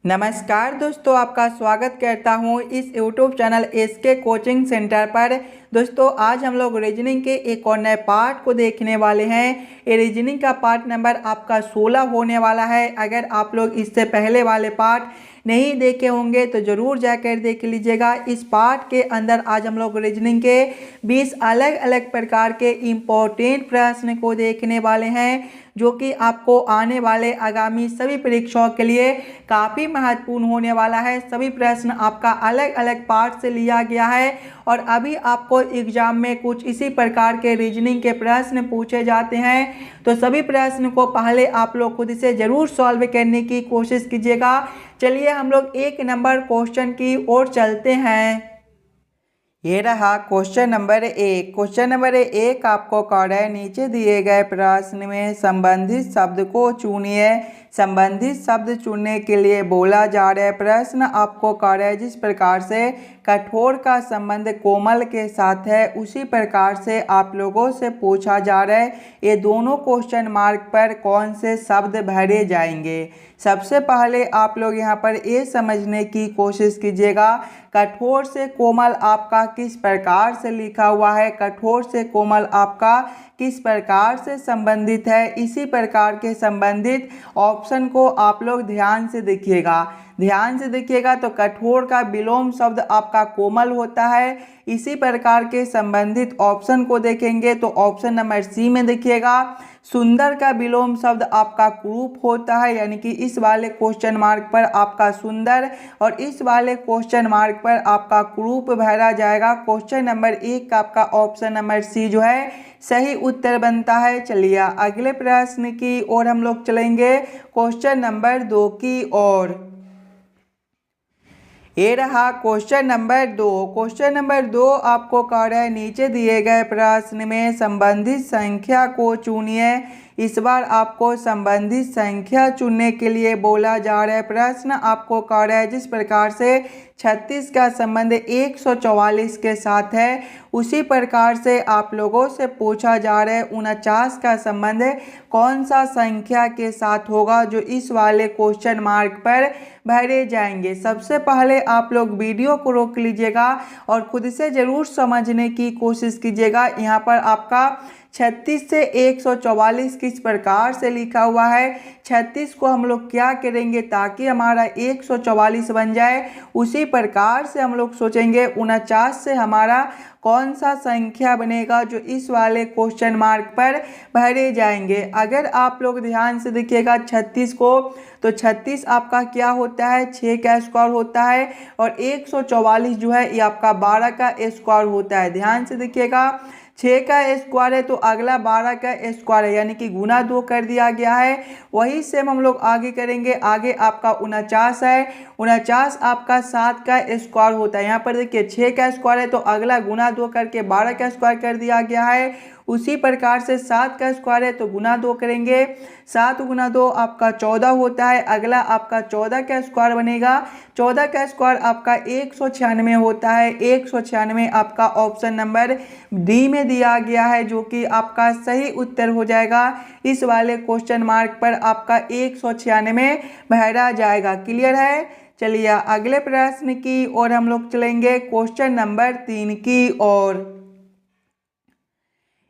नमस्कार दोस्तों, आपका स्वागत करता हूं इस YouTube channel SK coaching centre पर। दोस्तों आज हम लोग रीजनिंग के एक और नए पार्ट को देखने वाले हैं। ये रीजनिंग का पार्ट नंबर आपका 16 होने वाला है। अगर आप लोग इससे पहले वाले पार्ट नहीं देखे होंगे तो ज़रूर जाकर देख लीजिएगा। इस पार्ट के अंदर आज हम लोग रीजनिंग के 20 अलग अलग प्रकार के इम्पोर्टेंट प्रश्न को देखने वाले हैं, जो कि आपको आने वाले आगामी सभी परीक्षाओं के लिए काफ़ी महत्वपूर्ण होने वाला है। सभी प्रश्न आपका अलग अलग पार्ट से लिया गया है और अभी आपको एग्जाम में कुछ इसी प्रकार के रीजनिंग के प्रश्न पूछे जाते हैं। तो सभी प्रश्न को पहले आप लोग खुद से ज़रूर सॉल्व करने की कोशिश कीजिएगा। चलिए हम लोग एक नंबर क्वेश्चन की ओर चलते हैं। ये रहा क्वेश्चन नंबर 1। क्वेश्चन नंबर 1 आपको कार्ड है, नीचे दिए गए प्रश्न में संबंधित शब्द को चुनिए। संबंधित शब्द चुनने के लिए बोला जा रहा है प्रश्न आपको कार्ड है, जिस प्रकार से कठोर का संबंध कोमल के साथ है उसी प्रकार से आप लोगों से पूछा जा रहा है ये दोनों क्वेश्चन मार्क पर कौन से शब्द भरे जाएंगे। सबसे पहले आप लोग यहाँ पर ये समझने की कोशिश कीजिएगा कठोर से कोमल आपका किस प्रकार से लिखा हुआ है, कठोर से कोमल आपका किस प्रकार से संबंधित है। इसी प्रकार के संबंधित ऑप्शन को आप लोग ध्यान से देखिएगा। ध्यान से देखिएगा तो कठोर का विलोम शब्द आपका कोमल होता है। इसी प्रकार के संबंधित ऑप्शन को देखेंगे तो ऑप्शन नंबर सी में देखिएगा सुंदर का विलोम शब्द आपका कुरूप होता है, यानी कि इस वाले क्वेश्चन मार्क पर आपका सुंदर और इस वाले क्वेश्चन मार्क पर आपका कुरूप भरा जाएगा। क्वेश्चन नंबर 1 का आपका ऑप्शन नंबर सी जो है सही उत्तर बनता है। चलिए अगले प्रश्न की ओर हम लोग चलेंगे, क्वेश्चन नंबर 2 की ओर। ये रहा क्वेश्चन नंबर 2। क्वेश्चन नंबर 2 आपको कह रहा है नीचे दिए गए प्रश्न में संबंधित संख्या को चुनिए। इस बार आपको संबंधित संख्या चुनने के लिए बोला जा रहा है प्रश्न आपको कह रहा है जिस प्रकार से 36 का संबंध 144 के साथ है उसी प्रकार से आप लोगों से पूछा जा रहा है 49 का संबंध कौन सा संख्या के साथ होगा जो इस वाले क्वेश्चन मार्क पर भरे जाएंगे। सबसे पहले आप लोग वीडियो को रोक लीजिएगा और खुद से ज़रूर समझने की कोशिश कीजिएगा। यहाँ पर आपका 36 से 144 किस प्रकार से लिखा हुआ है। 36 को हम लोग क्या करेंगे ताकि हमारा 144 बन जाए, उसी प्रकार से हम लोग सोचेंगे 49 से हमारा कौन सा संख्या बनेगा जो इस वाले क्वेश्चन मार्क पर भरे जाएंगे। अगर आप लोग ध्यान से देखिएगा 36 को तो 36 आपका क्या होता है 6 का स्क्वायर होता है और 144 जो है ये आपका 12 का स्क्वायर होता है। ध्यान से देखिएगा 6 का स्क्वायर है तो अगला 12 का स्क्वायर है, यानी कि गुना 2 कर दिया गया है। वही सेम हम लोग आगे करेंगे। आगे आपका 49 है, 49 आपका 7 का स्क्वायर होता है। यहाँ पर देखिए 6 का स्क्वायर है तो अगला गुना 2 करके 12 का स्क्वायर कर दिया गया है। उसी प्रकार से 7 का स्क्वायर है तो गुना 2 करेंगे, 7 गुना 2 आपका 14 होता है। अगला आपका 14 का स्क्वायर बनेगा, 14 का स्क्वायर आपका 196 होता है। 196 आपका ऑप्शन नंबर डी में दिया गया है जो कि आपका सही उत्तर हो जाएगा। इस वाले क्वेश्चन मार्क पर आपका 196 भरा जाएगा। क्लियर है। चलिए अगले प्रश्न की ओर हम लोग चलेंगे, क्वेश्चन नंबर 3 की ओर।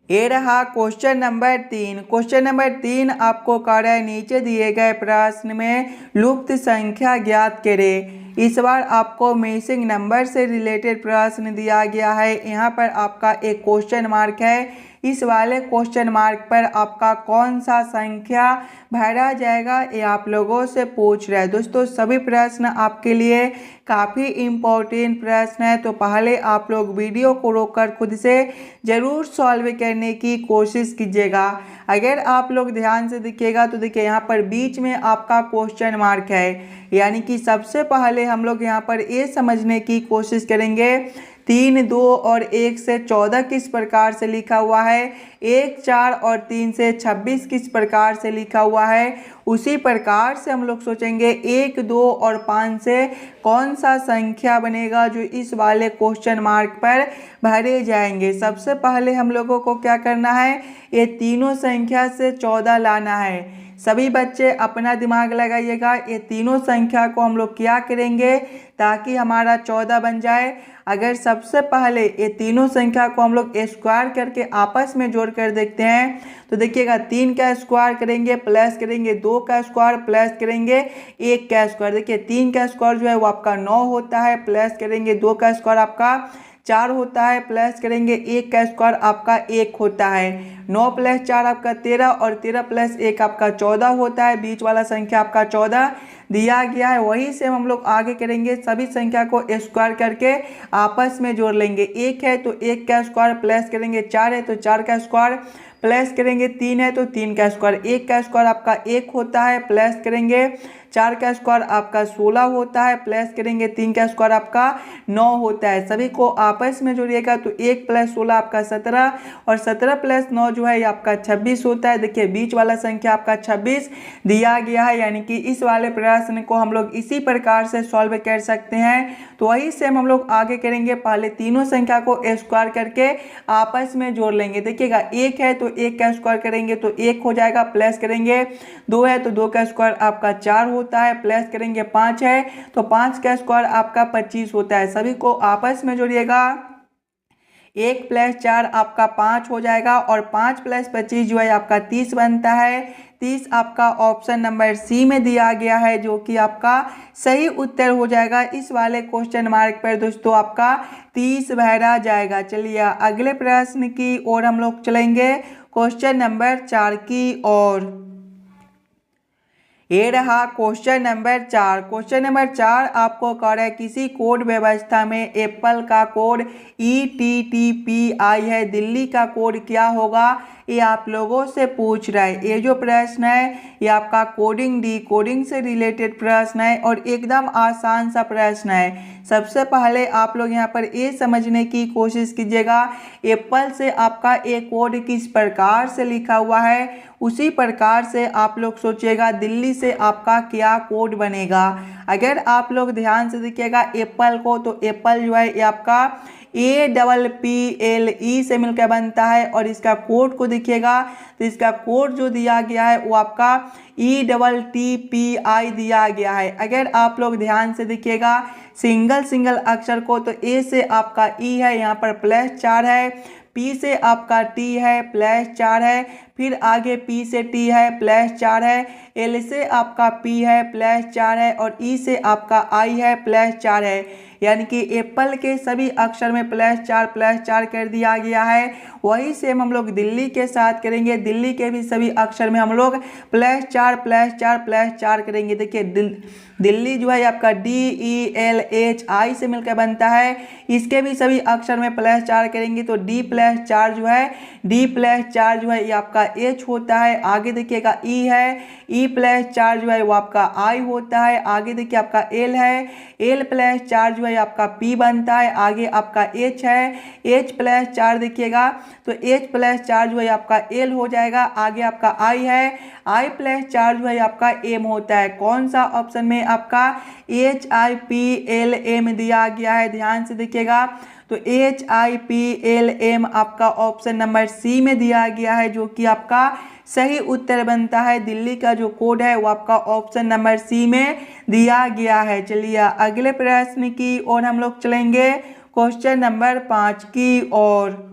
ये रहा क्वेश्चन नंबर 3। क्वेश्चन नंबर 3 आपको कह रहा है नीचे दिए गए प्रश्न में लुप्त संख्या ज्ञात करें। इस बार आपको मिसिंग नंबर से रिलेटेड प्रश्न दिया गया है। यहाँ पर आपका एक क्वेश्चन मार्क है, इस वाले क्वेश्चन मार्क पर आपका कौन सा संख्या भरा जाएगा ये आप लोगों से पूछ रहा है। दोस्तों सभी प्रश्न आपके लिए काफ़ी इम्पोर्टेंट प्रश्न है, तो पहले आप लोग वीडियो को रोककर खुद से ज़रूर सॉल्व करने की कोशिश कीजिएगा। अगर आप लोग ध्यान से देखिएगा तो देखिए यहाँ पर बीच में आपका क्वेश्चन मार्क है, यानी कि सबसे पहले हम लोग यहाँ पर ये समझने की कोशिश करेंगे 3, 2 और 1 से 14 किस प्रकार से लिखा हुआ है, 1, 4 और 3 से 26 किस प्रकार से लिखा हुआ है। उसी प्रकार से हम लोग सोचेंगे 1, 2 और 5 से कौन सा संख्या बनेगा जो इस वाले क्वेश्चन मार्क पर भरे जाएंगे। सबसे पहले हम लोगों को क्या करना है, ये तीनों संख्या से 14 लाना है। सभी बच्चे अपना दिमाग लगाइएगा। ये तीनों संख्या को हम लोग क्या करेंगे ताकि हमारा 14 बन जाए। अगर सबसे पहले ये तीनों संख्या को हम लोग स्क्वायर करके आपस में जोड़ कर देखते हैं तो देखिएगा 3 का स्क्वायर करेंगे प्लस करेंगे 2 का स्क्वायर प्लस करेंगे 1 का स्क्वायर। देखिए 3 का स्क्वायर जो है वो आपका 9 होता है, प्लस करेंगे 2 का स्क्वायर आपका 4 होता है, प्लस करेंगे 1 का स्क्वायर आपका 1 होता है। 9 + 4 आपका 13 और 13 + 1 आपका 14 होता है। बीच वाला संख्या आपका 14 दिया गया है। वही से हम लोग आगे करेंगे, सभी संख्या को स्क्वायर करके आपस में जोड़ लेंगे। 1 है तो 1 का स्क्वायर प्लस करेंगे, 4 है तो 4 का स्क्वायर प्लस करेंगे, 3 है तो 3 का स्क्वायर, 1 का स्क्वायर आपका 1 होता है, प्लस करेंगे 4 का स्क्वायर आपका 16 होता है, प्लस करेंगे 3 का स्क्वायर आपका 9 होता है। सभी को आपस में जोड़िएगा तो 1 + 16 आपका 17 और 17 + 9 जो है ये आपका 26 होता है। देखिए बीच वाला संख्या आपका 26 दिया गया है, यानी कि इस वाले प्रश्न को हम लोग इसी प्रकार से सॉल्व कर सकते हैं। तो वही से हम लोग आगे करेंगे, पहले तीनों संख्या को स्क्वायर करके आपस में जोड़ लेंगे। देखिएगा 1 है तो 1 का स्क्वायर करेंगे तो 1 हो जाएगा, प्लस करेंगे 2 है तो 2 का स्क्वायर आपका 4 होता है, प्लस करेंगे 5 है तो 5 का स्क्वायर आपका 25 होता है। सभी को आपस में जोड़िएगा, 1 + 4 आपका 5 हो जाएगा और 5 + 25 जो है आपका 30 बनता है। 30 आपका ऑप्शन नंबर सी में दिया गया है, जो कि आपका सही उत्तर हो जाएगा। इस वाले क्वेश्चन मार्क पर दोस्तों आपका 30 भरा जाएगा। चलिए अगले प्रश्न की ओर हम लोग चलेंगे, क्वेश्चन नंबर 4 की ओर। ये रहा क्वेश्चन नंबर 4। क्वेश्चन नंबर 4 आपको कह रहा है किसी कोड व्यवस्था में एप्पल का कोड ETTPI है, दिल्ली का कोड क्या होगा, ये आप लोगों से पूछ रहा है। ये जो प्रश्न है ये आपका कोडिंग डी कोडिंग से रिलेटेड प्रश्न है और एकदम आसान सा प्रश्न है। सबसे पहले आप लोग यहाँ पर ये समझने की कोशिश कीजिएगा, एप्पल से आपका ये कोड किस प्रकार से लिखा हुआ है, उसी प्रकार से आप लोग सोचिएगा दिल्ली से आपका क्या कोड बनेगा। अगर आप लोग ध्यान से देखिएगा एप्पल को, तो एप्पल जो है ये आपका APPLE से मिलकर बनता है और इसका कोड को देखिएगा तो इसका कोड जो दिया गया है वो आपका ETTPI दिया गया है। अगर आप लोग ध्यान से देखिएगा सिंगल अक्षर को, तो ए से आपका E है, यहाँ पर +4 है, P से आपका T है +4 है, फिर आगे P से T है +4 है, L से आपका P है +4 है और E से आपका I है +4 है। यानी कि एप्पल के सभी अक्षर में +4 कर दिया गया है। वही सेम हम लोग दिल्ली के साथ करेंगे, दिल्ली के भी सभी अक्षर में हम लोग +4 करेंगे। देखिए दिल्ली जो है आपका DELHI से मिलकर बनता है, इसके भी सभी अक्षर में +4 करेंगे तो D+4 जो है ये आपका H होता है। आगे देखिएगा E है, E+4 जो है वो आपका I होता है। आगे देखिए आपका L है, L+4 जो है आपका P बनता है। आगे आपका H है, H+4 देखिएगा तो H+4 जो है आपका L हो जाएगा। आगे आपका I है, I+4 जो है आपका M होता है। कौन सा ऑप्शन में आपका HIPLM दिया गया है, ध्यान से देखिएगा तो HIPLM आपका ऑप्शन नंबर सी में दिया गया है, जो कि आपका सही उत्तर बनता है। दिल्ली का जो कोड है वो आपका ऑप्शन नंबर सी में दिया गया है। चलिए अगले प्रश्न की ओर हम लोग चलेंगे, क्वेश्चन नंबर 5 की ओर।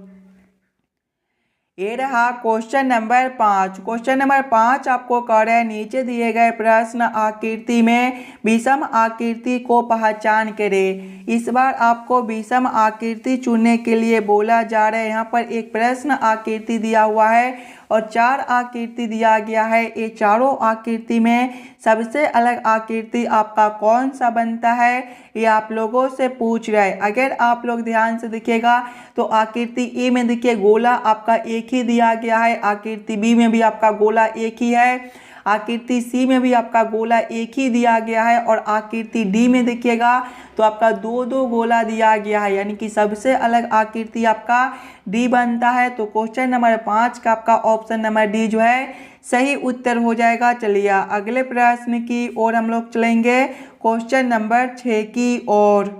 ये रहा क्वेश्चन नंबर 5। क्वेश्चन नंबर 5 आपको कह रहा है नीचे दिए गए प्रश्न आकृति में विषम आकृति को पहचान करें। इस बार आपको विषम आकृति चुनने के लिए बोला जा रहा है। यहाँ पर एक प्रश्न आकृति दिया हुआ है और 4 आकृति दिया गया है। ये चारों आकृति में सबसे अलग आकृति आपका कौन सा बनता है, ये आप लोगों से पूछ रहा है। अगर आप लोग ध्यान से देखिएगा तो आकृति ए में देखिए गोला आपका एक ही दिया गया है, आकृति बी में भी आपका गोला एक ही है, आकृति सी में भी आपका गोला एक ही दिया गया है और आकृति डी में देखिएगा तो आपका दो गोला दिया गया है, यानी कि सबसे अलग आकृति आपका डी बनता है। तो क्वेश्चन नंबर 5 का आपका ऑप्शन नंबर डी जो है सही उत्तर हो जाएगा। चलिए अगले प्रश्न की ओर हम लोग चलेंगे, क्वेश्चन नंबर 6 की ओर।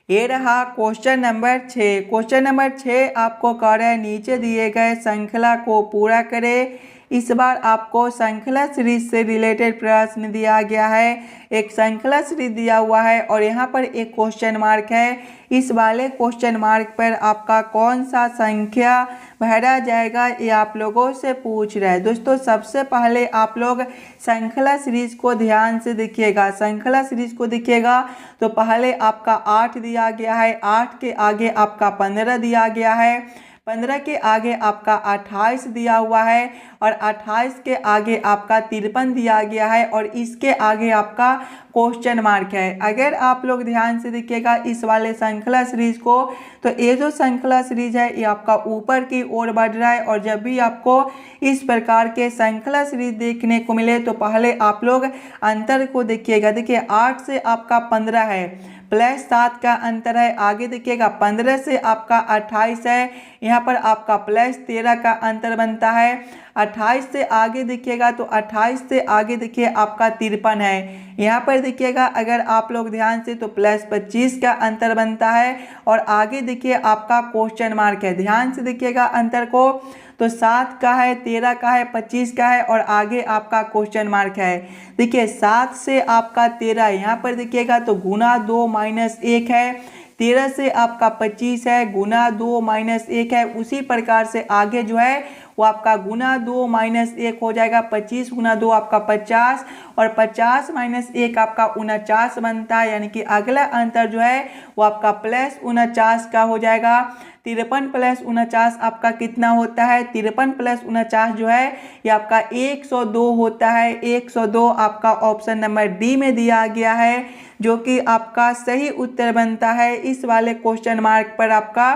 ये रहा क्वेश्चन नंबर 6। क्वेश्चन नंबर 6 आपको कह रहा है नीचे दिए गए श्रृंखला को पूरा करें। इस बार आपको श्रृंखला सीरीज से रिलेटेड प्रश्न दिया गया है। एक श्रृंखला सीरीज दिया हुआ है और यहाँ पर एक क्वेश्चन मार्क है। इस वाले क्वेश्चन मार्क पर आपका कौन सा संख्या भरा जाएगा ये आप लोगों से पूछ रहा है। दोस्तों सबसे पहले आप लोग श्रृंखला सीरीज को ध्यान से देखिएगा। श्रृंखला सीरीज को देखिएगा तो पहले आपका 8 दिया गया है, 8 के आगे आपका 15 दिया गया है, 15 के आगे आपका 28 दिया हुआ है और 28 के आगे आपका 53 दिया गया है और इसके आगे आपका क्वेश्चन मार्क है। अगर आप लोग ध्यान से देखिएगा इस वाले श्रृंखला सीरीज को, तो ये जो श्रृंखला सीरीज है ये आपका ऊपर की ओर बढ़ रहा है। और जब भी आपको इस प्रकार के श्रृंखला सीरीज देखने को मिले तो पहले आप लोग अंतर को देखिएगा। देखिए 8 से आपका 15 है, प्लस 7 का अंतर है। आगे देखिएगा 15 से आपका 28 है, यहाँ पर आपका प्लस 13 का अंतर बनता है। 28 से आगे देखिएगा तो 28 से आगे देखिए आपका 53 है। यहाँ पर देखिएगा अगर आप लोग ध्यान से तो प्लस 25 का अंतर बनता है और आगे देखिए आपका क्वेश्चन मार्क है। ध्यान से देखिएगा अंतर को, तो 7 का है, 13 का है, 25 का है और आगे आपका क्वेश्चन मार्क है। देखिए 7 से आपका 13, यहाँ पर देखिएगा तो गुना 2 माइनस 1 है। 13 से आपका 25 है, गुना 2 माइनस 1 है। उसी प्रकार से आगे जो है वो आपका गुना 2 माइनस 1 हो जाएगा। 25 गुना 2 आपका 50 और 50 माइनस 1 आपका 49 बनता है। यानी कि अगला अंतर जो है वो आपका प्लस 49 का हो जाएगा। 53 प्लस 49 आपका कितना होता है? 53 प्लस 49 जो है ये आपका 102 होता है। 102 आपका ऑप्शन नंबर डी में दिया गया है, जो कि आपका सही उत्तर बनता है। इस वाले क्वेश्चन मार्क पर आपका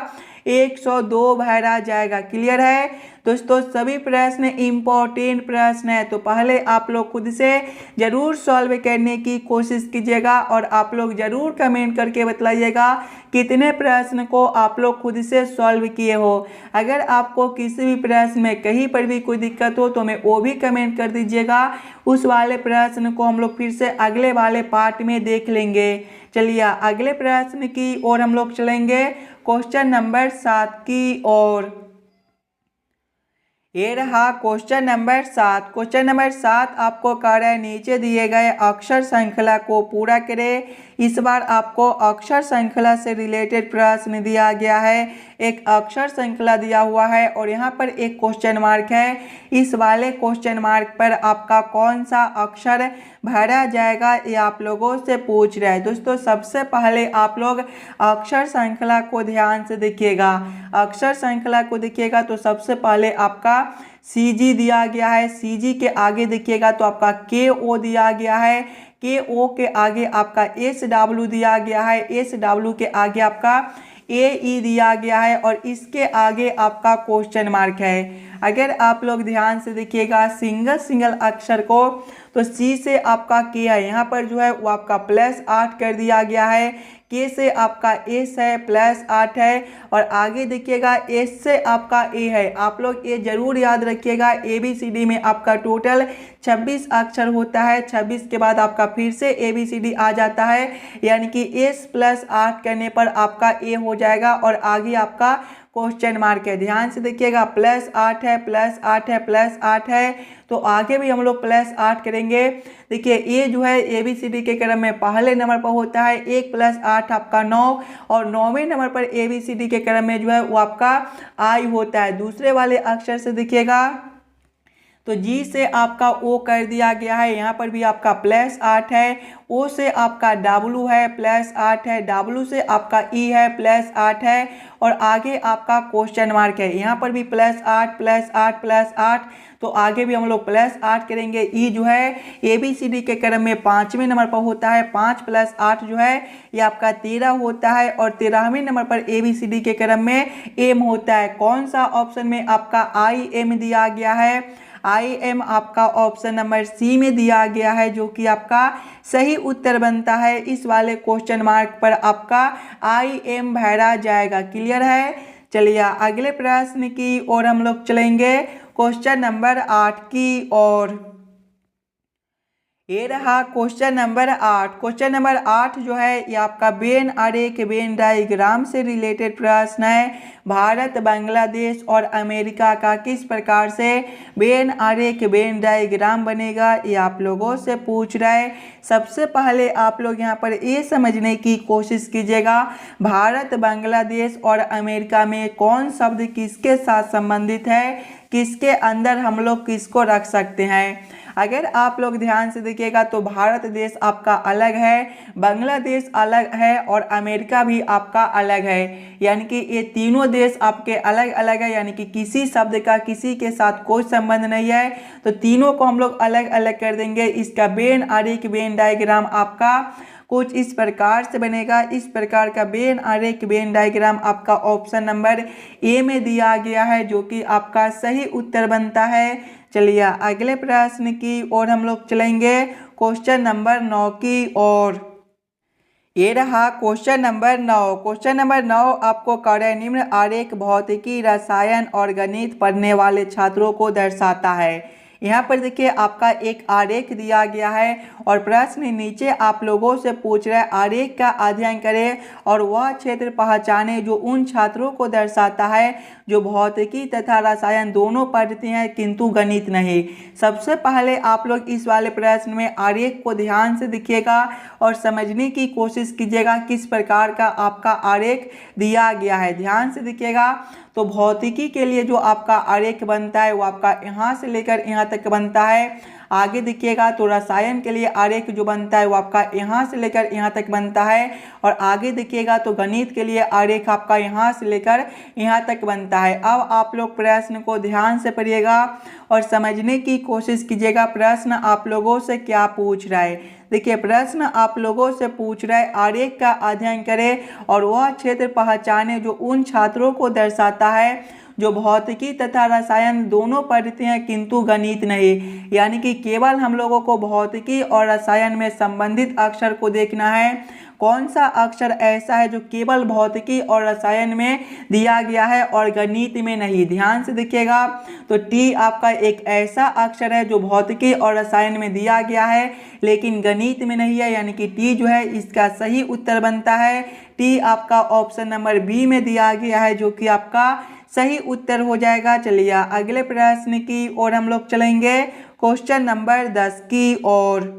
102 भरा जाएगा। क्लियर है दोस्तों? सभी प्रश्न इम्पोर्टेंट प्रश्न है, तो पहले आप लोग खुद से जरूर सॉल्व करने की कोशिश कीजिएगा और आप लोग जरूर कमेंट करके बताइएगा कितने प्रश्न को आप लोग खुद से सॉल्व किए हो। अगर आपको किसी भी प्रश्न में कहीं पर भी कोई दिक्कत हो तो हमें वो भी कमेंट कर दीजिएगा। उस वाले प्रश्न को हम लोग फिर से अगले वाले पार्ट में देख लेंगे। चलिए अगले प्रश्न की ओर हम लोग चलेंगे, क्वेश्चन नंबर 7 की ओर। ये रहा क्वेश्चन नंबर 7। क्वेश्चन नंबर 7 आपको कह रहा है नीचे दिए गए अक्षर श्रृंखला को पूरा करें। इस बार आपको अक्षर श्रृंखला से रिलेटेड प्रश्न दिया गया है। एक अक्षर श्रृंखला दिया हुआ है और यहाँ पर एक क्वेश्चन मार्क है। इस वाले क्वेश्चन मार्क पर आपका कौन सा अक्षर भरा जाएगा ये आप लोगों से पूछ रहा है। दोस्तों सबसे पहले आप लोग अक्षर श्रृंखला को ध्यान से देखिएगा। अक्षर श्रृंखला को देखिएगा तो सबसे पहले आपका CG दिया गया है। CG के आगे देखिएगा तो आपका KO दिया गया है। KO के आगे आपका SW दिया गया है। SW के आगे आपका AE दिया गया है और इसके आगे आपका क्वेश्चन मार्क है। अगर आप लोग ध्यान से देखिएगा सिंगल अक्षर को, तो C से आपका K है, यहाँ पर जो है वो आपका प्लस 8 कर दिया गया है। K से आपका S है, प्लस 8 है और आगे देखिएगा S से आपका A है। आप लोग ये जरूर याद रखिएगा, ABCD में आपका टोटल 26 अक्षर होता है। 26 के बाद आपका फिर से ABCD आ जाता है, यानी कि S प्लस 8 करने पर आपका A हो जाएगा और आगे आपका क्वेश्चन मार्क है। ध्यान से देखिएगा प्लस 8 है, प्लस 8 है, प्लस 8 है, तो आगे भी हम लोग प्लस 8 करेंगे। देखिए ये जो है ABCD के क्रम में पहले नंबर पर होता है। 1 प्लस 8 आपका 9 और 9वें नंबर पर ABCD के क्रम में जो है वो आपका I होता है। दूसरे वाले अक्षर से देखिएगा तो G से आपका O कर दिया गया है, यहाँ पर भी आपका प्लस 8 है। O से आपका W है, प्लस 8 है। W से आपका E है, प्लस 8 है और आगे आपका क्वेश्चन मार्क है। यहाँ पर भी प्लस 8 प्लस 8 प्लस 8, तो आगे भी हम लोग प्लस 8 करेंगे। E जो है ABCD के क्रम में 5वें नंबर पर होता है। 5 प्लस 8 जो है ये आपका 13 होता है और 13वें नंबर पर ABCD के क्रम में M होता है। कौन सा ऑप्शन में आपका IM दिया गया है? IM आपका ऑप्शन नंबर C में दिया गया है, जो कि आपका सही उत्तर बनता है। इस वाले क्वेश्चन मार्क पर आपका IM भरा जाएगा। क्लियर है? चलिए अगले प्रश्न की ओर हम लोग चलेंगे, क्वेश्चन नंबर 8 की ओर। ये रहा क्वेश्चन नंबर 8। क्वेश्चन नंबर 8 जो है ये आपका वेन आरेख वेन डायग्राम से रिलेटेड प्रश्न है। भारत, बांग्लादेश और अमेरिका का किस प्रकार से वेन आरेख वेन डायग्राम बनेगा, ये आप लोगों से पूछ रहा है। सबसे पहले आप लोग यहाँ पर ये समझने की कोशिश कीजिएगा, भारत, बांग्लादेश और अमेरिका में कौन शब्द किसके साथ संबंधित है, किसके अंदर हम लोग किसको रख सकते हैं। अगर आप लोग ध्यान से देखिएगा तो भारत देश आपका अलग है, बांग्लादेश अलग है और अमेरिका भी आपका अलग है। यानी कि ये तीनों देश आपके अलग अलग है, यानी कि किसी शब्द का किसी के साथ कोई संबंध नहीं है। तो तीनों को हम लोग अलग अलग कर देंगे। इसका वेन आरेख वेन डायग्राम आपका कुछ इस प्रकार से बनेगा। इस प्रकार का वेन आरेख वेन डायग्राम आपका ऑप्शन नंबर ए में दिया गया है, जो कि आपका सही उत्तर बनता है। चलिए अगले प्रश्न की ओर हम लोग चलेंगे, क्वेश्चन नंबर 9 की ओर। ये रहा क्वेश्चन नंबर 9। क्वेश्चन नंबर 9 आपको कार्य निम्न आरेख भौतिकी, रसायन और गणित पढ़ने वाले छात्रों को दर्शाता है। यहाँ पर देखिए आपका एक आरेख दिया गया है और प्रश्न नीचे आप लोगों से पूछ रहा है आरेख का अध्ययन करें और वह क्षेत्र पहचाने जो उन छात्रों को दर्शाता है जो भौतिकी तथा रसायन दोनों पढ़ते हैं किंतु गणित नहीं। सबसे पहले आप लोग इस वाले प्रश्न में आरेख को ध्यान से देखिएगा और समझने की कोशिश कीजिएगा किस प्रकार का आपका आरेख दिया गया है। ध्यान से देखिएगा तो भौतिकी के लिए जो आपका आरेख बनता है वो आपका यहाँ से लेकर यहाँ तक बनता है। आगे देखिएगा तो रसायन के लिए आरेख जो बनता है वो आपका यहाँ से लेकर यहाँ तक बनता है और आगे देखिएगा तो गणित के लिए आरेख आपका यहाँ से लेकर यहाँ तक बनता है। अब आप लोग प्रश्न को ध्यान से पढ़िएगा और समझने की कोशिश कीजिएगा प्रश्न आप लोगों से क्या पूछ रहा है। देखिए प्रश्न आप लोगों से पूछ रहा है आरेख का अध्ययन करें और वह क्षेत्र पहचाने जो उन छात्रों को दर्शाता है जो भौतिकी तथा रसायन दोनों पढ़ते हैं किंतु गणित नहीं। यानी कि केवल हम लोगों को भौतिकी और रसायन में संबंधित अक्षर को देखना है। कौन सा अक्षर ऐसा है जो केवल भौतिकी और रसायन में दिया गया है और गणित में नहीं। ध्यान से देखिएगा तो टी आपका एक ऐसा अक्षर है जो भौतिकी और रसायन में दिया गया है लेकिन गणित में नहीं है, यानी कि टी जो है इसका सही उत्तर बनता है। टी आपका ऑप्शन नंबर बी में दिया गया है जो कि आपका सही उत्तर हो जाएगा। चलिए अगले प्रश्न की ओर हम लोग चलेंगे, क्वेश्चन नंबर 10 की ओर।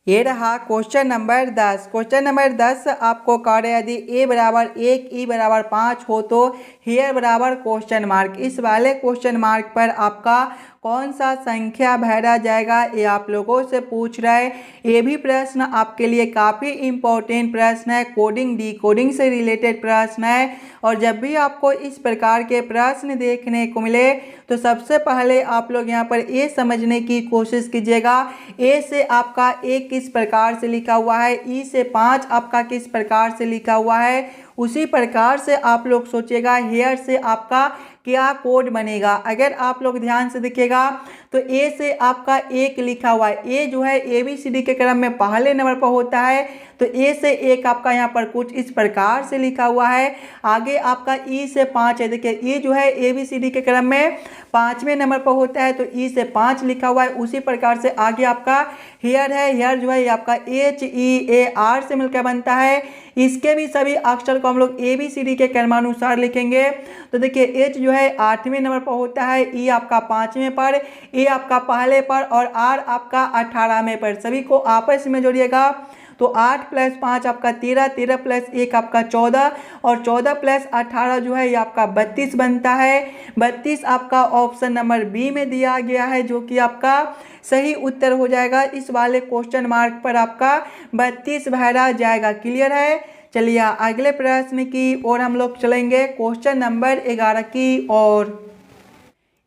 ये रहा क्वेश्चन नंबर 10। क्वेश्चन नंबर 10 आपको कार्य यदि a बराबर 1 e बराबर 5 हो तो हेयर बराबर क्वेश्चन मार्क। इस वाले क्वेश्चन मार्क पर आपका कौन सा संख्या भरा जाएगा ये आप लोगों से पूछ रहा है। ये भी प्रश्न आपके लिए काफ़ी इम्पोर्टेंट प्रश्न है, कोडिंग डिकोडिंग से रिलेटेड प्रश्न है। और जब भी आपको इस प्रकार के प्रश्न देखने को मिले तो सबसे पहले आप लोग यहाँ पर ये समझने की कोशिश कीजिएगा ए से आपका 1 किस प्रकार से लिखा हुआ है, ई से 5 आपका किस प्रकार से लिखा हुआ है। उसी प्रकार से आप लोग सोचिएगा हेयर से आपका क्या कोड बनेगा। अगर आप लोग ध्यान से देखिएगा तो ए से आपका 1 लिखा हुआ है। ए जो है ABCD के क्रम में पहले नंबर पर होता है तो ए से 1 आपका यहाँ पर कुछ इस प्रकार से लिखा हुआ है। आगे आपका ई से 5 है। देखिए ई जो है ABCD के क्रम में 5वें नंबर पर होता है तो ई से 5 लिखा हुआ है। उसी प्रकार से आगे आपका हेयर है। हेयर जो है ये आपका HEAR से मिलकर बनता है। इसके भी सभी अक्षर को हम लोग ABCD के क्रमानुसार लिखेंगे। तो देखिए H जो है 8वें नंबर पर होता है, E आपका 5वें पर, A आपका पहले पर और R आपका 18वें पर। सभी को आपस में जोड़िएगा तो 8 + 5 आपका 13, 13 + 1 आपका 14 और 14 + 18 जो है ये आपका 32 बनता है। 32 आपका ऑप्शन नंबर बी में दिया गया है जो कि आपका सही उत्तर हो जाएगा। इस वाले क्वेश्चन मार्क पर आपका 32 भरा जाएगा। क्लियर है। चलिए अगले प्रश्न की ओर हम लोग चलेंगे, क्वेश्चन नंबर 11 की ओर।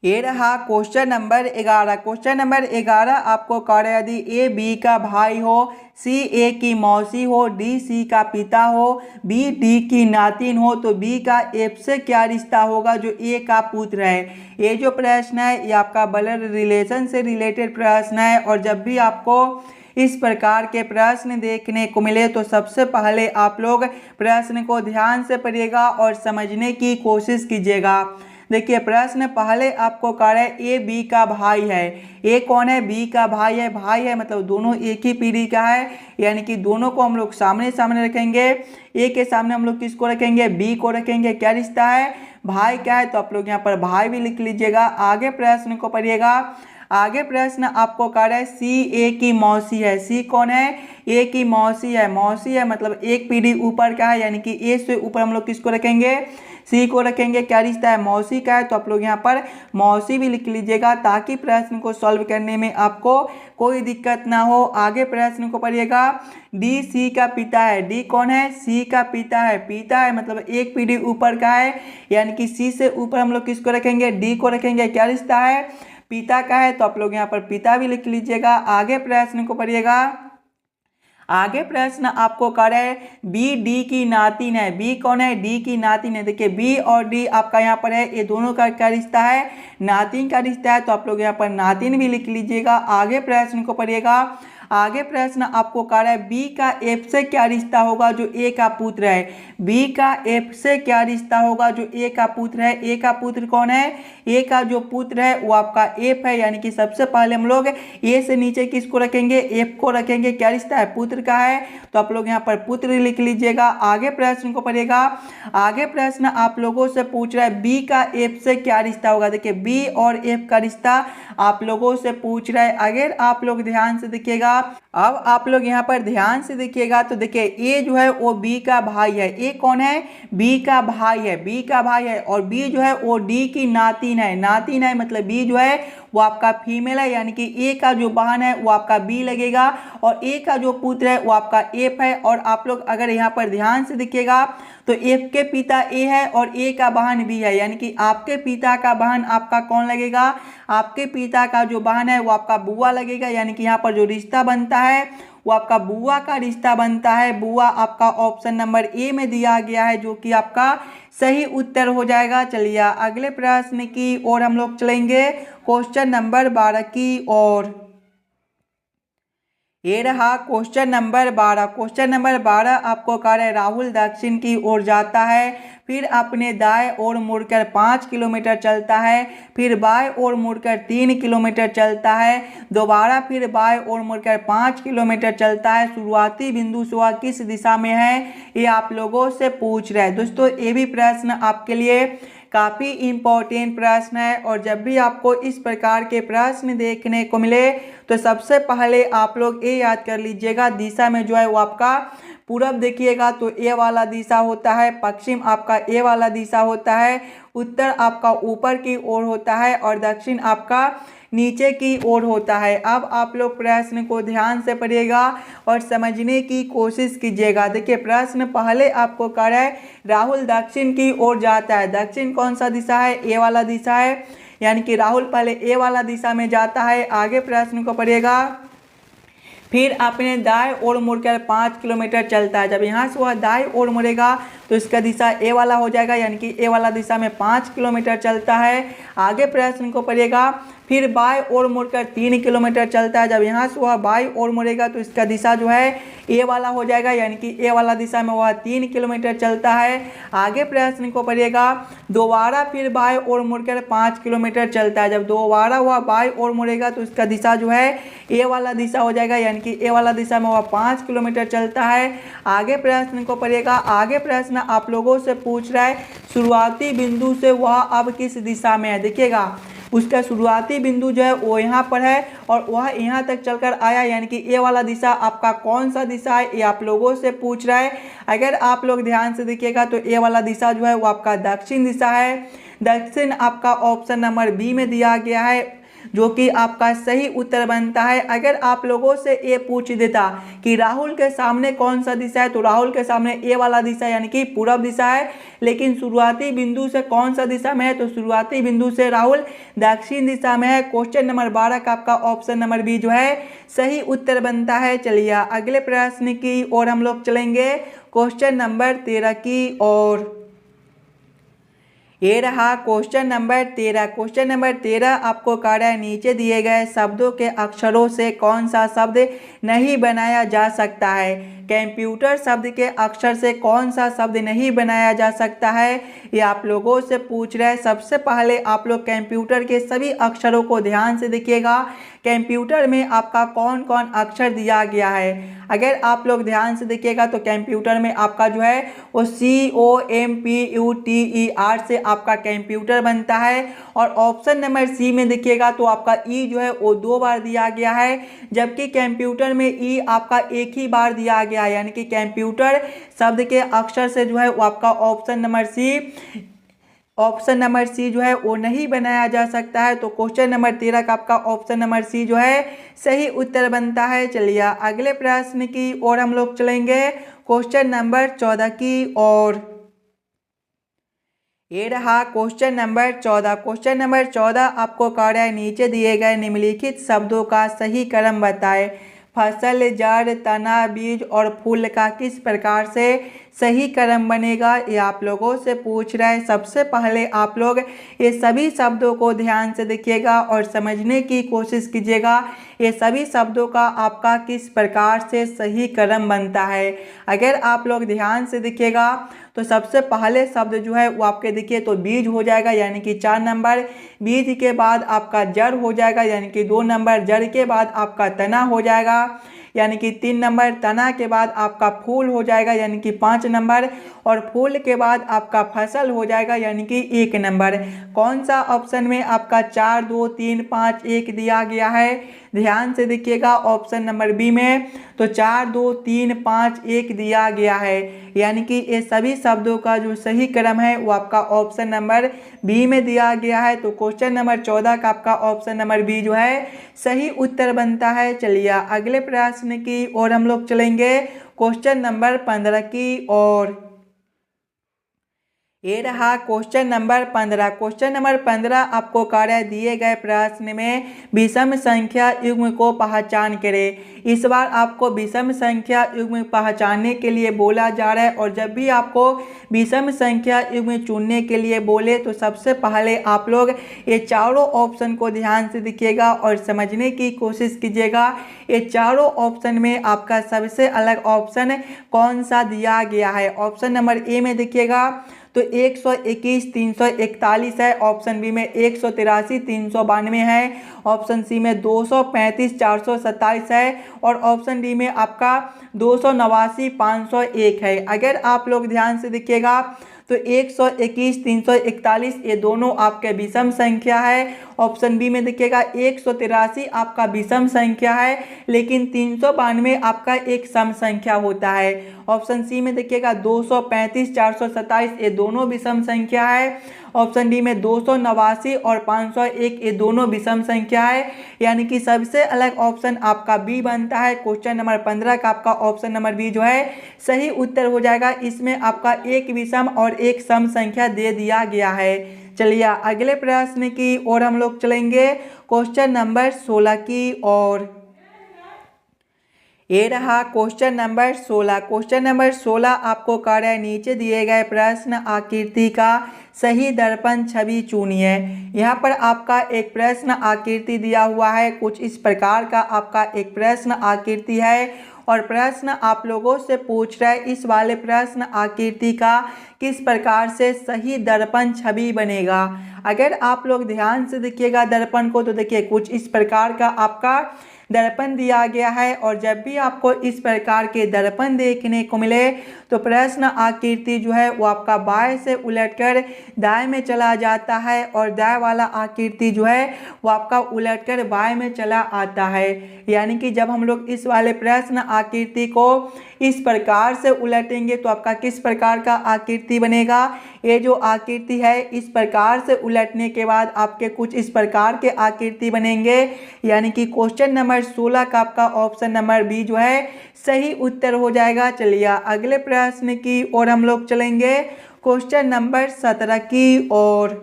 ये रहा क्वेश्चन नंबर 11। क्वेश्चन नंबर 11 आपको कार्य यदि ए बी का भाई हो, सी ए की मौसी हो, डी सी का पिता हो, बी डी की नातिन हो तो बी का एफ से क्या रिश्ता होगा जो ए का पुत्र है। ये जो प्रश्न है ये आपका ब्लड रिलेशन से रिलेटेड प्रश्न है। और जब भी आपको इस प्रकार के प्रश्न देखने को मिले तो सबसे पहले आप लोग प्रश्न को ध्यान से पढ़िएगा और समझने की कोशिश कीजिएगा। देखिए प्रश्न पहले आपको कह रहा है ए बी का भाई है। ए कौन है? बी का भाई है। भाई है मतलब दोनों एक ही पीढ़ी का है, यानी कि दोनों को हम लोग सामने सामने रखेंगे। ए के सामने हम लोग किसको रखेंगे? बी को रखेंगे। क्या रिश्ता है? भाई का है, तो आप लोग यहाँ पर भाई भी लिख लीजिएगा। आगे प्रश्न को पढ़िएगा। आगे प्रश्न आपको कह रहा है सी ए की मौसी है। सी कौन है? ए की मौसी है। मौसी है मतलब एक पीढ़ी ऊपर का है, यानी कि ए से ऊपर हम लोग किसको रखेंगे? सी को रखेंगे। क्या रिश्ता है? मौसी का है, तो आप लोग यहाँ पर मौसी भी लिख लीजिएगा ताकि प्रश्न को सॉल्व करने में आपको कोई दिक्कत ना हो। आगे प्रश्न को पढ़िएगा। डी सी का पिता है। डी कौन है? सी का पिता है। पिता है मतलब एक पीढ़ी ऊपर का है, यानी कि सी से ऊपर हम लोग किसको रखेंगे? डी को रखेंगे। क्या रिश्ता है? पिता का है, तो आप लोग यहाँ पर पिता भी लिख लीजिएगा। आगे प्रश्न को पढ़िएगा। आगे प्रश्न आपको कर रहा है बी डी की नातिन है। बी कौन है? डी की नातिन है। देखिए बी और डी आपका यहाँ पर है, ये दोनों का क्या रिश्ता है? नातिन का रिश्ता है, तो आप लोग यहाँ पर नातिन भी लिख लीजिएगा। आगे प्रश्न को पढ़िएगा। आगे प्रश्न आपको कह रहा है बी का एफ से क्या रिश्ता होगा जो ए का पुत्र है। बी का एफ से क्या रिश्ता होगा जो ए का पुत्र है। ए का पुत्र कौन है? ए का जो पुत्र है वो आपका एफ है, यानी कि सबसे पहले हम लोग ए से नीचे किसको रखेंगे? एफ को रखेंगे। क्या रिश्ता है? पुत्र का है, तो आप लोग यहाँ पर पुत्र लिख लीजिएगा। आगे प्रश्न को पढ़िएगा। आगे प्रश्न आप लोगों से पूछ रहा है बी का एफ से क्या रिश्ता होगा। देखिए बी और एफ का रिश्ता आप लोगों से पूछ रहा है। अगर आप लोग ध्यान से देखिएगा, अब आप लोग यहाँ पर ध्यान से देखिएगा तो देखिए ए जो है वो बी का भाई है। ए कौन है? बी का भाई है। बी का भाई है, और बी जो है वो डी की नातिन है। नातिन है मतलब बी जो है वो आपका फीमेल है, यानी कि ए का जो बहन है वो आपका बी लगेगा, और ए का जो पुत्र है वो आपका एफ है। और आप लोग अगर यहाँ पर ध्यान से देखिएगा तो एफ के पिता ए है और ए का बहन बी है, यानी कि आपके पिता का बहन आपका कौन लगेगा? आपके पिता का जो बहन है वो आपका बुआ लगेगा, यानी कि यहाँ पर जो रिश्ता बनता है वो आपका बुआ का रिश्ता बनता है। बुआ आपका ऑप्शन नंबर ए में दिया गया है, जो कि आपका सही उत्तर हो जाएगा। चलिए अगले प्रश्न की ओर हम लोग चलेंगे, क्वेश्चन नंबर 12 की ओर। ये रहा क्वेश्चन नंबर 12। क्वेश्चन नंबर 12 आपको कह रहा है राहुल दक्षिण की ओर जाता है, फिर अपने दाएं ओर मुड़कर 5 किलोमीटर चलता है, फिर बाएं ओर मुड़कर 3 किलोमीटर चलता है, दोबारा फिर बाएं ओर मुड़कर 5 किलोमीटर चलता है। शुरुआती बिंदु से वह किस दिशा में है, ये आप लोगों से पूछ रहा है। दोस्तों ये भी प्रश्न आपके लिए काफ़ी इम्पोर्टेंट प्रश्न है, और जब भी आपको इस प्रकार के प्रश्न देखने को मिले तो सबसे पहले आप लोग ये याद कर लीजिएगा, दिशा में जो है वो आपका पूरब देखिएगा तो ए वाला दिशा होता है, पश्चिम आपका ए वाला दिशा होता है, उत्तर आपका ऊपर की ओर होता है, और दक्षिण आपका नीचे की ओर होता है। अब आप लोग प्रश्न को ध्यान से पढ़िएगा और समझने की कोशिश कीजिएगा। देखिए प्रश्न पहले आपको कह रहा है राहुल दक्षिण की ओर जाता है। दक्षिण कौन सा दिशा है? ए वाला दिशा है, यानी कि राहुल पहले ए वाला दिशा में जाता है। आगे प्रश्न को पढ़िएगा। फिर अपने दाएं ओर मुड़कर 5 किलोमीटर चलता है। जब यहाँ से वह दाएं ओर मुड़ेगा तो इसका दिशा ए वाला हो जाएगा, यानी कि ए वाला दिशा में 5 किलोमीटर चलता है। आगे प्रश्न को पढ़िएगा। फिर बाएं ओर मुड़कर 3 किलोमीटर चलता है। जब यहाँ से वह बाएं ओर मुड़ेगा तो इसका दिशा जो है ए वाला हो जाएगा, यानी कि ए वाला दिशा में वह 3 किलोमीटर चलता है। आगे प्रश्न को पढ़िएगा। दोबारा फिर बाएं ओर मुड़कर 5 किलोमीटर चलता है। जब दोबारा वह बाएं ओर मुड़ेगा तो इसका दिशा जो है ए वाला दिशा हो जाएगा, यानी कि ए वाला दिशा में वह 5 किलोमीटर चलता है। आगे प्रश्न को पढ़िएगा। आगे प्रश्न आप लोगों से पूछ रहा है शुरुआती बिंदु से वह अब किस दिशा में है। देखिएगा उसका शुरुआती बिंदु जो है वो यहाँ पर है और वह यहाँ तक चलकर आया, यानी कि ए वाला दिशा आपका कौन सा दिशा है ये आप लोगों से पूछ रहा है। अगर आप लोग ध्यान से देखिएगा तो ए वाला दिशा जो है वो आपका दक्षिण दिशा है। दक्षिण आपका ऑप्शन नंबर बी में दिया गया है, जो कि आपका सही उत्तर बनता है। अगर आप लोगों से ये पूछ देता कि राहुल के सामने कौन सा दिशा है, तो राहुल के सामने ए वाला दिशा यानी कि पूरब दिशा है, लेकिन शुरुआती बिंदु से कौन सा दिशा में है, तो शुरुआती बिंदु से राहुल दक्षिण दिशा में है। क्वेश्चन नंबर 12 का आपका ऑप्शन नंबर बी जो है सही उत्तर बनता है। चलिए अगले प्रश्न की ओर हम लोग चलेंगे, क्वेश्चन नंबर 13 की ओर। ये रहा क्वेश्चन नंबर 13। क्वेश्चन नंबर 13 आपको कह रहा है नीचे दिए गए शब्दों के अक्षरों से कौन सा शब्द नहीं बनाया जा सकता है। कंप्यूटर शब्द के अक्षर से कौन सा शब्द नहीं बनाया जा सकता है, ये आप लोगों से पूछ रहे हैं। सबसे पहले आप लोग कंप्यूटर के सभी अक्षरों को ध्यान से देखिएगा, कंप्यूटर में आपका कौन कौन अक्षर दिया गया है। अगर आप लोग ध्यान से देखिएगा तो कंप्यूटर में आपका जो है वो COMPUTER से आपका कंप्यूटर बनता है। और ऑप्शन नंबर सी में देखिएगा तो आपका ई जो है वो 2 बार दिया गया है, जबकि कंप्यूटर में ई आपका एक ही बार दिया गया है, यानी कि कंप्यूटर शब्द के अक्षर से जो है वो आपका ऑप्शन नंबर सी जो है वो नहीं बनाया जा सकता है। तो क्वेश्चन नंबर 13 का आपका ऑप्शन नंबर सी जो है सही उत्तर बनता है। चलिए अगले प्रश्न की ओर हम लोग चलेंगे, क्वेश्चन नंबर 14 की ओर। ये रहा क्वेश्चन नंबर 14। क्वेश्चन नंबर 14 आपको कह रहा है नीचे दिए गए निम्नलिखित शब्दों का सही क्रम बताएं। फसल, जड़, तना, बीज और फूल का किस प्रकार से सही क्रम बनेगा, ये आप लोगों से पूछ रहा है। सबसे पहले आप लोग ये सभी शब्दों को ध्यान से देखिएगा और समझने की कोशिश कीजिएगा, ये सभी शब्दों का आपका किस प्रकार से सही क्रम बनता है। अगर आप लोग ध्यान से देखिएगा तो सबसे पहले शब्द जो है वो आपके देखिए तो बीज हो जाएगा, यानी कि 4 नंबर। बीज के बाद आपका जड़ हो जाएगा, यानी कि 2 नंबर। जड़ के बाद आपका तना हो जाएगा, यानी कि 3 नंबर। तना के बाद आपका फूल हो जाएगा, यानी कि 5 नंबर। और फूल के बाद आपका फसल हो जाएगा, यानी कि 1 नंबर। कौन सा ऑप्शन में आपका 4, 2, 3, 5, 1 दिया गया है? ध्यान से देखिएगा ऑप्शन नंबर बी में तो 4, 2, 3, 5, 1 दिया गया है, यानी कि ये सभी शब्दों का जो सही क्रम है वो आपका ऑप्शन नंबर बी में दिया गया है। तो क्वेश्चन नंबर 14 का आपका ऑप्शन नंबर बी जो है सही उत्तर बनता है। चलिए अगले प्रश्न की ओर हम लोग चलेंगे, क्वेश्चन नंबर 15 की ओर। ये रहा क्वेश्चन नंबर 15। क्वेश्चन नंबर 15 आपको कार्य दिए गए प्रश्न में विषम संख्या युग्म को पहचान करें। इस बार आपको विषम संख्या युग्म पहचानने के लिए बोला जा रहा है, और जब भी आपको विषम संख्या युग्म चुनने के लिए बोले तो सबसे पहले आप लोग ये चारों ऑप्शन को ध्यान से देखिएगा और समझने की कोशिश कीजिएगा। ये चारों ऑप्शन में आपका सबसे अलग ऑप्शन कौन सा दिया गया है। ऑप्शन नंबर ए में देखिएगा तो 121 341 है, ऑप्शन बी में 183 392 है, ऑप्शन सी में 235 427 है, और ऑप्शन डी में आपका 289 501 है। अगर आप लोग ध्यान से देखिएगा तो 121 341 ये दोनों आपके विषम संख्या है। ऑप्शन बी में देखिएगा 183 आपका विषम संख्या है, लेकिन 392 आपका एक सम संख्या होता है। ऑप्शन सी में देखिएगा 235 427 ये दोनों विषम संख्या है। ऑप्शन डी में 289 और 501 ये दोनों विषम संख्या है, यानी कि सबसे अलग ऑप्शन आपका बी बनता है। क्वेश्चन नंबर 15 का आपका ऑप्शन नंबर बी जो है सही उत्तर हो जाएगा। इसमें आपका एक विषम और एक सम संख्या दे दिया गया है। चलिए अगले प्रश्न की ओर हम लोग चलेंगे, क्वेश्चन नंबर 16 की ओर। ये रहा क्वेश्चन नंबर 16। क्वेश्चन नंबर 16 आपको कह रहा है नीचे दिए गए प्रश्न आकृति का सही दर्पण छवि चुनिए। यहाँ पर आपका एक प्रश्न आकृति दिया हुआ है, कुछ इस प्रकार का आपका एक प्रश्न आकृति है, और प्रश्न आप लोगों से पूछ रहा है इस वाले प्रश्न आकृति का किस प्रकार से सही दर्पण छवि बनेगा। अगर आप लोग ध्यान से देखिएगा दर्पण को तो देखिए कुछ इस प्रकार का आपका दर्पण दिया गया है, और जब भी आपको इस प्रकार के दर्पण देखने को मिले तो प्रश्न आकृति जो है वो आपका बाएं से उलटकर दाएं में चला जाता है, और दाएं वाला आकृति जो है वो आपका उलटकर बाएं में चला आता है। यानी कि जब हम लोग इस वाले प्रश्न आकृति को इस प्रकार से उलटेंगे तो आपका किस प्रकार का आकृति बनेगा। ये जो आकृति है इस प्रकार से उलटने के बाद आपके कुछ इस प्रकार के आकृति बनेंगे, यानी कि क्वेश्चन नंबर 16 का आपका ऑप्शन नंबर बी जो है सही उत्तर हो जाएगा। चलिए अगले प्रश्न की ओर हम लोग चलेंगे, क्वेश्चन नंबर 17 की ओर।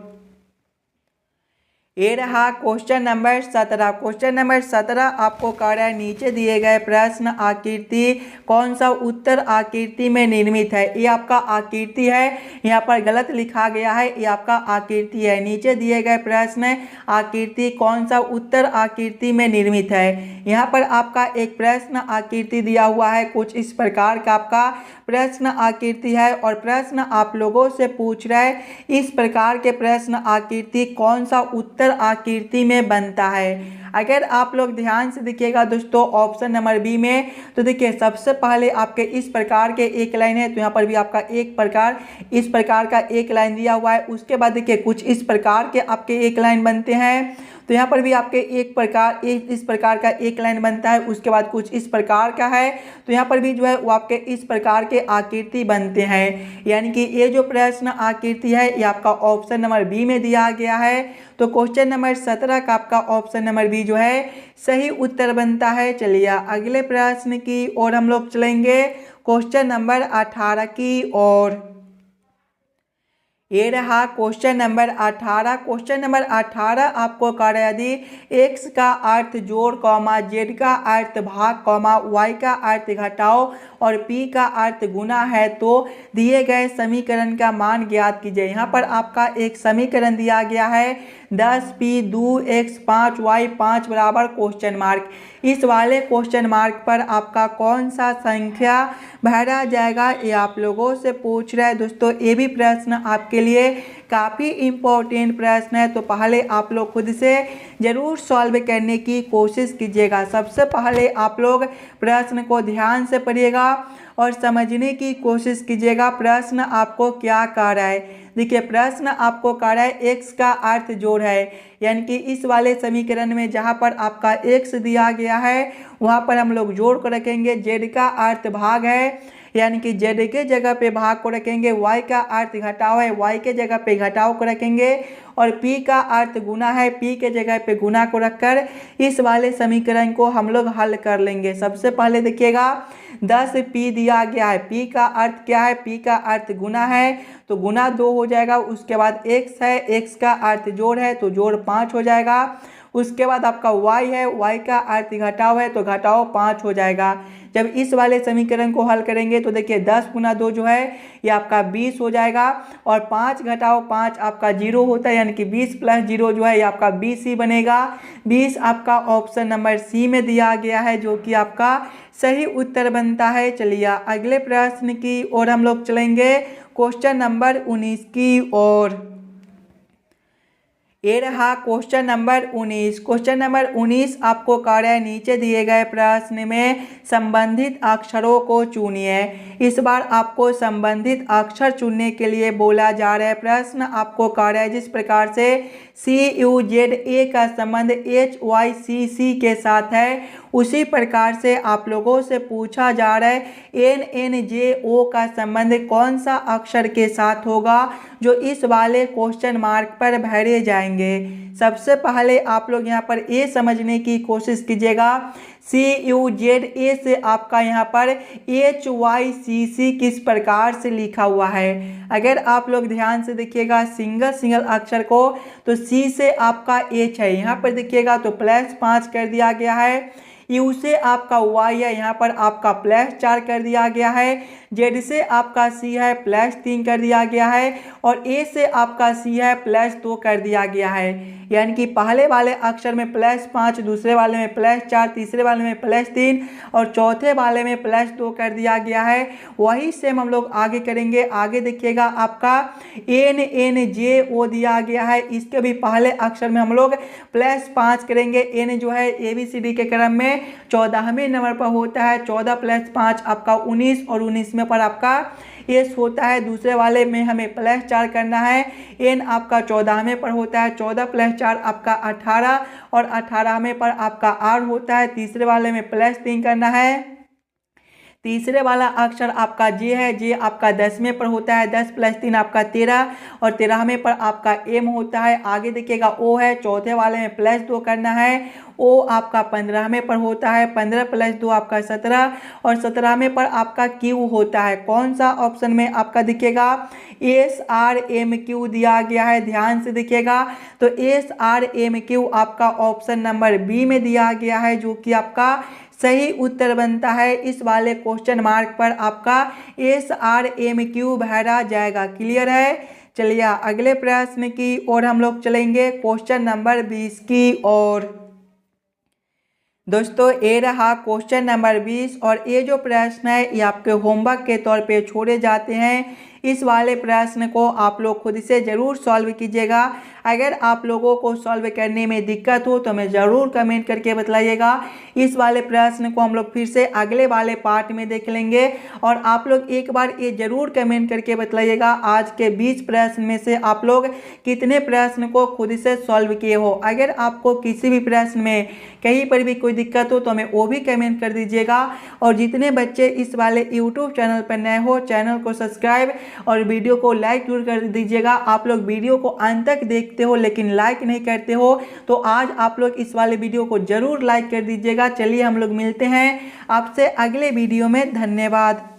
ये रहा क्वेश्चन नंबर 17। क्वेश्चन नंबर 17 आपको कह रहा है नीचे दिए गए प्रश्न आकृति कौन सा उत्तर आकृति में निर्मित है। ये आपका आकृति है, यहाँ पर गलत लिखा गया है, ये आपका आकृति है। नीचे दिए गए प्रश्न आकृति कौन सा उत्तर आकृति में निर्मित है। यहाँ पर आपका एक प्रश्न आकृति दिया हुआ है, कुछ इस प्रकार का आपका प्रश्न आकृति है और प्रश्न आप लोगों से पूछ रहा है इस प्रकार के प्रश्न आकृति कौन सा उत्तर आकृति में बनता है। अगर आप लोग ध्यान से देखिएगा दोस्तों ऑप्शन नंबर बी में, तो देखिए सबसे पहले आपके इस प्रकार के एक लाइन है, तो यहाँ पर भी आपका इस प्रकार का एक लाइन दिया हुआ है। उसके बाद देखिए कुछ इस प्रकार के आपके एक लाइन बनते हैं, तो यहाँ पर भी आपके इस प्रकार का एक लाइन बनता है। उसके बाद कुछ इस प्रकार का है, तो यहाँ पर भी जो है वो आपके इस प्रकार के आकृति बनते हैं। यानी कि ये जो प्रश्न आकृति है ये आपका ऑप्शन नंबर बी में दिया गया है। तो क्वेश्चन नंबर 17 का आपका ऑप्शन नंबर बी जो है सही उत्तर बनता है। चलिए अगले प्रश्न की ओर हम लोग चलेंगे, क्वेश्चन नंबर 18 की ओर। ये रहा क्वेश्चन नंबर 18। क्वेश्चन नंबर 18 आपको कह रहा है यदि x का अर्थ जोड़ कॉमा z का अर्थ भाग कॉमा y का अर्थ घटाओ और p का अर्थ गुना है तो दिए गए समीकरण का मान ज्ञात कीजिए। यहाँ पर आपका एक समीकरण दिया गया है 10p 2x 5y 5 बराबर क्वेश्चन मार्क। इस वाले क्वेश्चन मार्क पर आपका कौन सा संख्या भरा जाएगा ये आप लोगों से पूछ रहा है। दोस्तों ये भी प्रश्न आपके लिए काफ़ी इम्पोर्टेंट प्रश्न है, तो पहले आप लोग खुद से ज़रूर सॉल्व करने की कोशिश कीजिएगा। सबसे पहले आप लोग प्रश्न को ध्यान से पढ़िएगा और समझने की कोशिश कीजिएगा प्रश्न आपको क्या कह रहा है। देखिए प्रश्न आपको कह रहा है x का अर्थ जोड़ है, यानी कि इस वाले समीकरण में जहाँ पर आपका x दिया गया है वहाँ पर हम लोग जोड़ को रखेंगे। z का अर्थ भाग है, यानी कि z के जगह पे भाग को रखेंगे। y का अर्थ घटाव है, y के जगह पे घटाव को रखेंगे। और p का अर्थ गुना है, p के जगह पे गुना को रखकर इस वाले समीकरण को हम लोग हल कर लेंगे। सबसे पहले देखिएगा 10p दिया गया है, p का अर्थ क्या है, p का अर्थ गुना है तो गुना 2 हो जाएगा। उसके बाद x है, x का अर्थ जोड़ है तो जोड़ 5 हो जाएगा। उसके बाद आपका y है, y का अर्थ घटाव है तो घटाव 5 हो जाएगा। जब इस वाले समीकरण को हल करेंगे तो देखिए 10 गुना 2 जो है ये आपका 20 हो जाएगा और 5 घटाओ 5 आपका 0 होता है, यानी कि 20 प्लस 0 जो है ये आपका 20 ही बनेगा। 20 आपका ऑप्शन नंबर सी में दिया गया है जो कि आपका सही उत्तर बनता है। चलिए अगले प्रश्न की ओर हम लोग चलेंगे, क्वेश्चन नंबर 19 की ओर। ये रहा क्वेश्चन नंबर 19। क्वेश्चन नंबर 19 आपको कह रहा है नीचे दिए गए प्रश्न में संबंधित अक्षरों को चुनिए। इस बार आपको संबंधित अक्षर चुनने के लिए बोला जा रहा है। प्रश्न आपको कह रहा है जिस प्रकार से CUZA का संबंध HYCC के साथ है उसी प्रकार से आप लोगों से पूछा जा रहा है NNJO का संबंध कौन सा अक्षर के साथ होगा जो इस वाले क्वेश्चन मार्क पर भरे जाएंगे। सबसे पहले आप लोग यहाँ पर ये समझने की कोशिश कीजिएगा CUZA से आपका यहाँ पर HYCC किस प्रकार से लिखा हुआ है। अगर आप लोग ध्यान से देखिएगा सिंगल अक्षर को तो C से आपका H है, यहाँ पर देखिएगा तो +5 कर दिया गया है। U से आपका Y है, यहाँ पर आपका +4 कर दिया गया है। Z से आपका C है +3 कर दिया गया है और A से आपका C है +2 कर दिया गया है। यानी कि पहले वाले अक्षर में +5, दूसरे वाले में +4, तीसरे वाले में +3 और चौथे वाले में +2 कर दिया गया है। वही सेम हम लोग आगे करेंगे। आगे देखिएगा आपका NNJO दिया गया है, इसके भी पहले अक्षर में हम लोग +5 करेंगे। N जो है ABCD के क्रम में 14वें नंबर पर होता है। 14 + 5 आपका 19 और 19 में पर आपका S होता है। दूसरे वाले में हमें +4 करना है। N आपका 14वें पर होता है। 14 + 4 आपका 18 और 18वें पर आपका R होता है। तीसरे वाले में +3 करना है। तीसरे वाला अक्षर आपका जे है। जे आपका 10वें पर होता है। 10 + 3 आपका 13 और 13वें पर आपका एम होता है। आगे देखिएगा ओ है। चौथे वाले में +2 करना है। ओ आपका 15वें पर होता है। 15 + 2 आपका 17 और 17वें पर आपका क्यू होता है। कौन सा ऑप्शन में आपका दिखेगा? SRMQ दिया गया है। ध्यान से देखिएगा, तो SRMQ आपका ऑप्शन नंबर बी में दिया गया है, जो कि आपका सही उत्तर बनता है। इस वाले क्वेश्चन मार्क पर आपका SRMQ भरा जाएगा। क्लियर है? चलिए अगले प्रश्न की ओर हम लोग चलेंगे, क्वेश्चन नंबर 20 की ओर। दोस्तों ये रहा क्वेश्चन नंबर 20 और ये जो प्रश्न है ये आपके होमवर्क के तौर पे छोड़े जाते हैं। इस वाले प्रश्न को आप लोग खुद से ज़रूर सॉल्व कीजिएगा। अगर आप लोगों को सॉल्व करने में दिक्कत हो तो हमें ज़रूर कमेंट करके बताइएगा। इस वाले प्रश्न को हम लोग फिर से अगले वाले पार्ट में देख लेंगे और आप लोग एक बार ये ज़रूर कमेंट करके बताइएगा आज के 20 प्रश्न में से आप लोग कितने प्रश्न को खुद से सॉल्व किए हो। अगर आपको किसी भी प्रश्न में कहीं पर भी कोई दिक्कत हो तो हमें वो भी कमेंट कर दीजिएगा। और जितने बच्चे इस वाले यूट्यूब चैनल पर नए हो, चैनल को सब्सक्राइब और वीडियो को लाइक जरूर कर दीजिएगा। आप लोग वीडियो को अंत तक देखते हो लेकिन लाइक नहीं करते हो, तो आज आप लोग इस वाले वीडियो को जरूर लाइक कर दीजिएगा। चलिए हम लोग मिलते हैं आपसे अगले वीडियो में। धन्यवाद।